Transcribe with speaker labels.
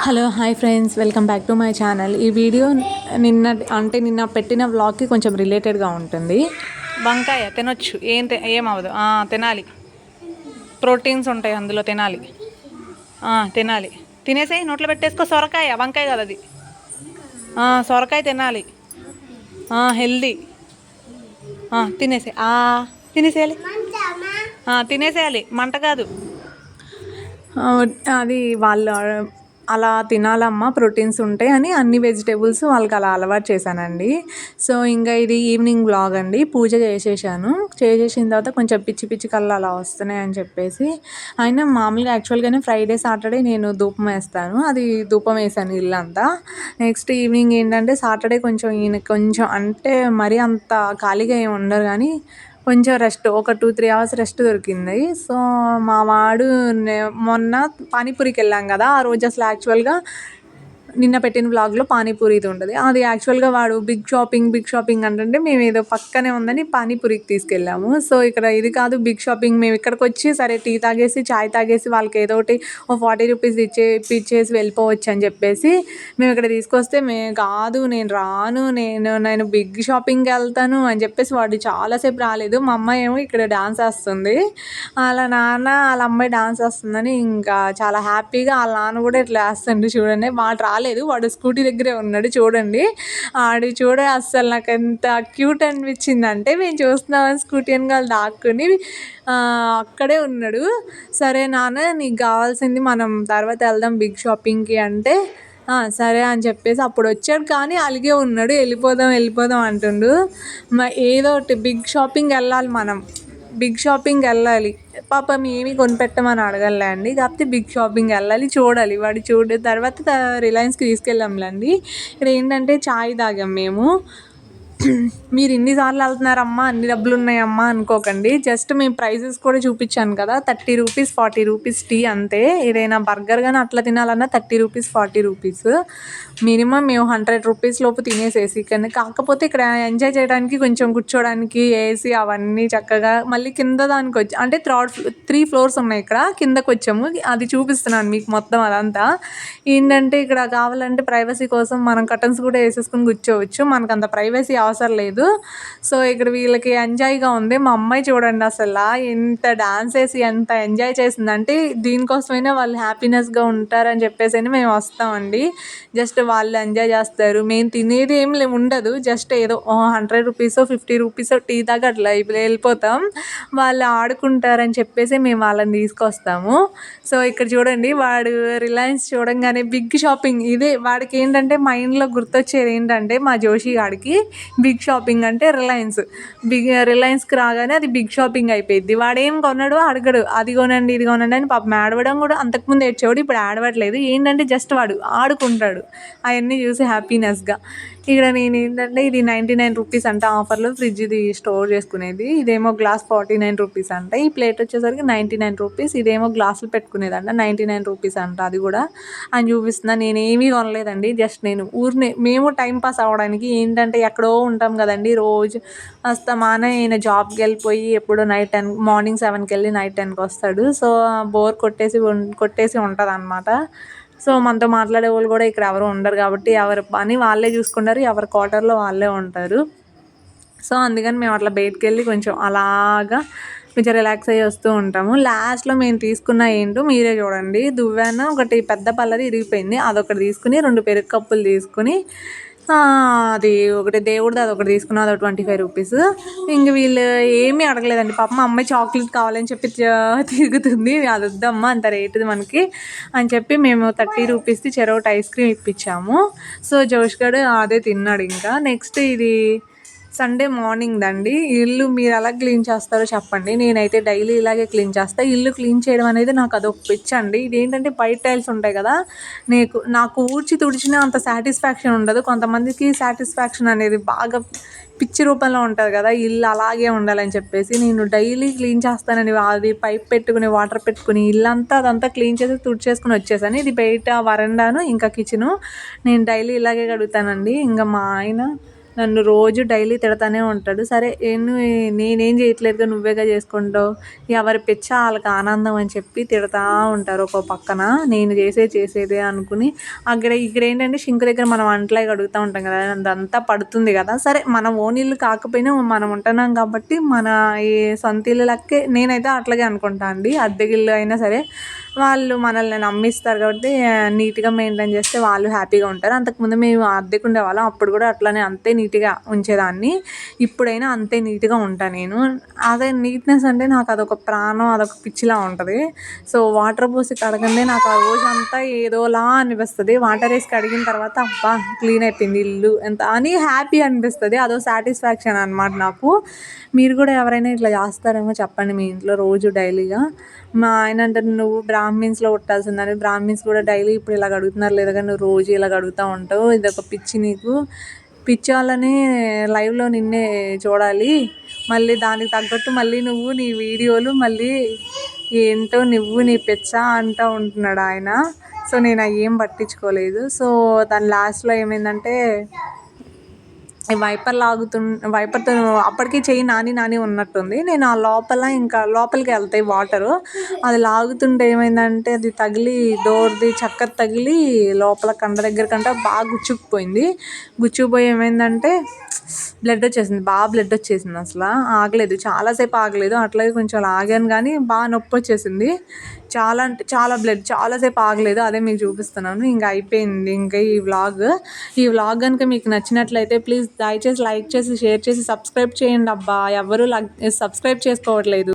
Speaker 1: Hello hi friends, welcome back to my channel. ఈ video నిన్న పెట్టిన వ్లాగ్కి కొంచెం రిలేటెడ్గా ఉంటుంది. వంకాయ తినొచ్చు, ఏమవదు, తినాలి. ప్రోటీన్స్ ఉంటాయి అందులో, తినాలి. తినాలి, తినేసేయి, నోట్లో పెట్టేసుకో. సొరకాయ, వంకాయ కదా అది. సొరకాయ తినాలి, హెల్దీ. తినేసేయాలి, తినేసేయాలి, మంట కాదు. అది వాళ్ళు అలా తినాలమ్మా, ప్రోటీన్స్ ఉంటాయి అని అన్ని వెజిటేబుల్స్ వాళ్ళకి అలా అలవాటు చేశానండి. సో ఇంకా ఇది ఈవినింగ్ వ్లాగ్ అండి. పూజ చేసేసాను. చేసేసిన తర్వాత కొంచెం పిచ్చి పిచ్చి కళ్ళు అలా వస్తున్నాయి అని చెప్పేసి, అయినా మామూలుగా యాక్చువల్గానే ఫ్రైడే సాటర్డే నేను ధూపం వేస్తాను. అది ధూపం వేసాను ఇల్లంతా. నెక్స్ట్ ఈవినింగ్ ఏంటంటే సాటర్డే కొంచెం ఈయన కొంచెం అంటే మరీ అంత ఖాళీగా ఏమి ఉండరు కానీ కొంచెం రెస్ట్, ఒక 2-3 అవర్స్ రెస్ట్ దొరికింది. సో మా వాడు మొన్న పానీపూరికి వెళ్ళాం కదా, ఆ రోజు అసలు యాక్చువల్గా నిన్న పెట్టిన వ్లాగ్లో పానీపూరిది ఉంటుంది. అది యాక్చువల్గా వాడు బిగ్ షాపింగ్ అంటే మేము ఏదో పక్కనే ఉందని పానీపూరికి తీసుకెళ్ళాము. సో ఇక్కడ ఇది కాదు బిగ్ షాపింగ్. మేము ఇక్కడికి వచ్చి సరే టీ తాగేసి చాయ్ తాగేసి వాళ్ళకి ఏదో ఒకటి ఓ 40 రూపీస్ ఇచ్చేసి వెళ్ళిపోవచ్చు అని చెప్పేసి మేము ఇక్కడ తీసుకొస్తే, కాదు నేను రాను, నేను బిగ్ షాపింగ్కి వెళ్తాను అని చెప్పేసి వాడు చాలాసేపు రాలేదు. మా అమ్మాయి ఏమో ఇక్కడ డాన్స్ వేస్తుంది, వాళ్ళ అమ్మాయి డాన్స్ వేస్తుందని ఇంకా చాలా హ్యాపీగా వాళ్ళ నాన్న కూడా ఇట్లా వేస్తుండే. చూడండి, వాడు రాలేదు, వాడు స్కూటీ దగ్గరే ఉన్నాడు. చూడండి అస్సలు నాకు ఎంత క్యూట్ అనిపించింది అంటే, మేము చూస్తున్నామని స్కూటీ అని వాళ్ళు దాక్కుని అక్కడే ఉన్నాడు. సరే నాన్న, నీకు కావాల్సింది మనం తర్వాత వెళ్దాం బిగ్ షాపింగ్కి అంటే సరే అని చెప్పేసి అప్పుడు వచ్చాడు. కానీ అలిగే ఉన్నాడు, వెళ్ళిపోదాం అంటుండు. ఏదో ఒకటి బిగ్ షాపింగ్ వెళ్ళాలి, మనం బిగ్ షాపింగ్ వెళ్ళాలి. పాపం ఏమీ కొనిపెట్టమని అడగలే అండి, కాకపోతే బిగ్ షాపింగ్ వెళ్ళాలి, చూడాలి. వాడు తర్వాత రిలయన్స్కి తీసుకెళ్ళాంలేండి. ఇక్కడ ఏంటంటే చాయ్ తాగాం మేము. మీరు ఇన్నిసార్లు వెళ్తున్నారమ్మా, అన్ని డబ్బులు ఉన్నాయమ్మా అనుకోకండి. జస్ట్ మేము ప్రైజెస్ కూడా చూపించాను కదా, 30 రూపీస్ 40 రూపీస్ టీ అంతే. ఏదైనా బర్గర్ కానీ అట్లా తినాలన్నా 30 రూపీస్ 40 రూపీస్ మినిమం. మేము 100 రూపీస్ లోపు తినేసేసి, కానీ కాకపోతే ఇక్కడ ఎంజాయ్ చేయడానికి కొంచెం కూర్చోడానికి ఏసీ అవన్నీ చక్కగా. మళ్ళీ కింద దానికి వచ్చి అంటే 3 ఫ్లోర్స్ ఉన్నాయి ఇక్కడ, కిందకు వచ్చాము. అది చూపిస్తున్నాను మీకు మొత్తం. అదంతా ఏంటంటే ఇక్కడ కావాలంటే ప్రైవసీ కోసం మనం కర్టన్స్ కూడా వేసేసుకుని కూర్చోవచ్చు, మనకు అంత ప్రైవసీ అవసరం లేదు. సో ఇక్కడ వీళ్ళకి ఎంజాయ్గా ఉంది. మా అమ్మాయి చూడండి అసలు ఎంత డాన్స్ వేసి ఎంత ఎంజాయ్ చేసిందంటే, దీనికోసమైనా వాళ్ళు హ్యాపీనెస్గా ఉంటారని చెప్పేసి మేము వస్తామండి. జస్ట్ వాళ్ళు ఎంజాయ్ చేస్తారు, మేము తినేది ఏం ఉండదు. జస్ట్ ఏదో 100 రూపీసో 50 రూపీసో టీ దాకా అట్లా వెళ్ళిపోతాం. వాళ్ళు ఆడుకుంటారని చెప్పేసి మేము వాళ్ళని తీసుకొస్తాము. సో ఇక్కడ చూడండి, వాడు రిలయన్స్ చూడంగానే బిగ్ షాపింగ్ ఇదే వాడికి ఏంటంటే మైండ్లో గుర్తొచ్చేది ఏంటంటే, మా జోషి గాడికి బిగ్ షాపింగ్ అంటే రిలయన్స్కి రాగానే అది బిగ్ షాపింగ్ అయిపోయింది. వాడేం కొన్నాడు, అడగడు, అది కొనండి ఇది కొనండి అని. పాపం ఏడవడం కూడా అంతకుముందు ఏడ్చేవాడు, ఇప్పుడు ఏడవట్లేదు. ఏంటంటే జస్ట్ వాడు ఆడుకుంటాడు అవన్నీ చూసి హ్యాపీనెస్గా. ఇక్కడ నేను ఏంటంటే ఇది 99 రూపీస్ అంట ఆఫర్లో, ఫ్రిడ్జ్ది స్టోర్ చేసుకునేది. ఇదేమో గ్లాస్ 49 రూపీస్ అంట. ఈ ప్లేట్ వచ్చేసరికి 99 రూపీస్. ఇదేమో గ్లాసులు పెట్టుకునేదంట, 99 రూపీస్ అంట. అది కూడా అని చూపిస్తున్నా. నేనేమీ కొనలేదండి, జస్ట్ నేను మేము టైంపాస్ అవ్వడానికి. ఏంటంటే ఎక్కడో ఉంటాం కదండి, రోజు అస్తమాన ఈయన జాబ్కి వెళ్ళిపోయి ఎప్పుడో మార్నింగ్ 7కి వెళ్ళి నైట్ 10కి వస్తాడు. సో బోర్ కొట్టేసి ఉంటుంది అనమాట. సో మనతో మాట్లాడే వాళ్ళు కూడా ఇక్కడ ఎవరు ఉండరు కాబట్టి ఎవరి పని వాళ్ళే చూసుకుంటారు, ఎవరి క్వార్టర్లో వాళ్ళే ఉంటారు. సో అందుకని మేము అట్లా బయటికి వెళ్ళి కొంచెం అలాగా కొంచెం రిలాక్స్ అయ్యి వస్తూ ఉంటాము. లాస్ట్లో మేము తీసుకున్న ఏంటో మీరే చూడండి. దువ్వాన ఒకటి పెద్ద పళ్ళది ఇరిగిపోయింది, అదొకటి తీసుకుని 2 పెరుగు కప్పులు తీసుకుని అది ఒకటి దేవుడిది, అదొకటి తీసుకున్నా, అదొక 25 రూపీస్. ఇంక వీళ్ళు ఏమీ అడగలేదండి. పాప మా అమ్మాయి చాక్లెట్ కావాలని చెప్పి తిరుగుతుంది, అది వద్దమ్మా అంత రేటుది మనకి అని చెప్పి మేము 30 రూపీస్ది చెరొకటి ఐస్ క్రీమ్ ఇప్పించాము. సో జోష్ గడు అదే తిన్నాడు. ఇంకా నెక్స్ట్ ఇది సండే మార్నింగ్ దండి. ఇల్లు మీరు ఎలా క్లీన్ చేస్తారో చెప్పండి. నేనైతే డైలీ ఇలాగే క్లీన్ చేస్తాను. ఇల్లు క్లీన్ చేయడం అనేది నాకు అదొక పిచ్చి అండి. ఇదేంటంటే బయట టైల్స్ ఉంటాయి కదా, నాకు తుడిచినా అంత సాటిస్ఫాక్షన్ ఉండదు. కొంతమందికి సాటిస్ఫాక్షన్ అనేది బాగా పిచ్చి రూపంలో ఉంటుంది కదా, ఇల్లు అలాగే ఉండాలని చెప్పేసి నేను డైలీ క్లీన్ చేస్తానని అది పైప్ పెట్టుకుని వాటర్ పెట్టుకుని ఇల్లంతా అదంతా క్లీన్ చేసి తుడిచేసుకుని వచ్చేసాను. ఇది బయట వరండాను ఇంకా కిచెను నేను డైలీ ఇలాగే కడుగుతానండి. ఇంకా మా ఆయన నన్ను రోజు డైలీ తిడతానే ఉంటాడు. సరే నేనేం చేయట్లేదుగా నువ్వేగా చేసుకుంటావు, ఎవరి పిచ్చ వాళ్ళకి ఆనందం అని చెప్పి తిడతా ఉంటారు ఒక పక్కన. నేను చేసేదే అనుకుని ఇక్కడ ఏంటంటే షింక్ దగ్గర మనం అంట్లే కడుగుతూ ఉంటాం కదా, అదంతా పడుతుంది కదా. సరే మన ఓన్ ఇల్లు కాకపోయినా మనం ఉంటున్నాం కాబట్టి మన ఈ సొంత ఇల్లు లెక్కే నేనైతే అట్లాగే అనుకుంటా అండి. అద్దె ఇల్లు అయినా సరే వాళ్ళు మనల్ని నమ్మిస్తారు కాబట్టి నీట్గా మెయింటైన్ చేస్తే వాళ్ళు హ్యాపీగా ఉంటారు. అంతకుముందు మేము అద్దెకు ఉండేవాళ్ళం, అప్పుడు కూడా అట్లనే అంతే నీట్గా ఉంచేదాన్ని. ఇప్పుడైనా అంతే నీట్గా ఉంటాను నేను. అదే నీట్నెస్ అంటే నాకు అదొక ప్రాణం, అదొక పిచ్చిలా ఉంటుంది. సో వాటర్ పోసి కడగందే నాకు ఆ రోజంతా ఏదోలా అనిపిస్తుంది. వాటర్ వేసి కడిగిన తర్వాత అబ్బా క్లీన్ అయిపోయింది ఇల్లు ఎంత అని హ్యాపీ అనిపిస్తుంది. అదో సాటిస్ఫాక్షన్ అనమాట నాకు. మీరు కూడా ఎవరైనా ఇట్లా చేస్తారేమో చెప్పండి మీ ఇంట్లో రోజు డైలీగా. మా ఆయన అంటారు నువ్వు బ్రాహ్మిన్స్లో పుట్టాల్సిందని, బ్రాహ్మిన్స్ కూడా డైలీ ఇప్పుడు ఇలా అడుగుతున్నారు లేదా కానీ నువ్వు రోజు ఇలా అడుగుతూ ఉంటావు, ఇదొక పిచ్చి నీకు. పిచ్చి వాళ్ళని లైవ్లో నిన్నే చూడాలి, మళ్ళీ దానికి తగ్గట్టు మళ్ళీ నువ్వు నీ వీడియోలు మళ్ళీ ఏంటో నువ్వు నీ పిచ్చ అంటూ ఉంటున్నాడు ఆయన. సో నేను అవి ఏం పట్టించుకోలేదు. సో దాని లాస్ట్లో ఏమైందంటే వైపర్తో అప్పటికి చెయ్యి నాని ఉన్నట్టుంది. నేను ఆ లోపలికి వెళ్తాయి వాటరు, అది లాగుతుంటే ఏమైందంటే అది తగిలి డోర్ది చక్కర తగిలి లోపల కండ దగ్గర కంటే బాగా గుచ్చుకుపోయి ఏమైందంటే బ్లడ్ వచ్చేసింది. అసలు ఆగలేదు, చాలాసేపు ఆగలేదు, అట్లాగే కొంచెం ఆగాను కానీ బాగా నొప్పి వచ్చేసింది. చాలా అంటే చాలా బ్లడ్, చాలాసేపు ఆగలేదు. అదే మీకు చూపిస్తున్నాను. ఇంకా అయిపోయింది ఇంకా ఈ వ్లాగ్ కనుక మీకు నచ్చినట్లయితే ప్లీజ్ దయచేసి లైక్ చేసి షేర్ చేసి సబ్స్క్రైబ్ చేయండి. అబ్బా ఎవరు సబ్స్క్రైబ్ చేసుకోవట్లేదు.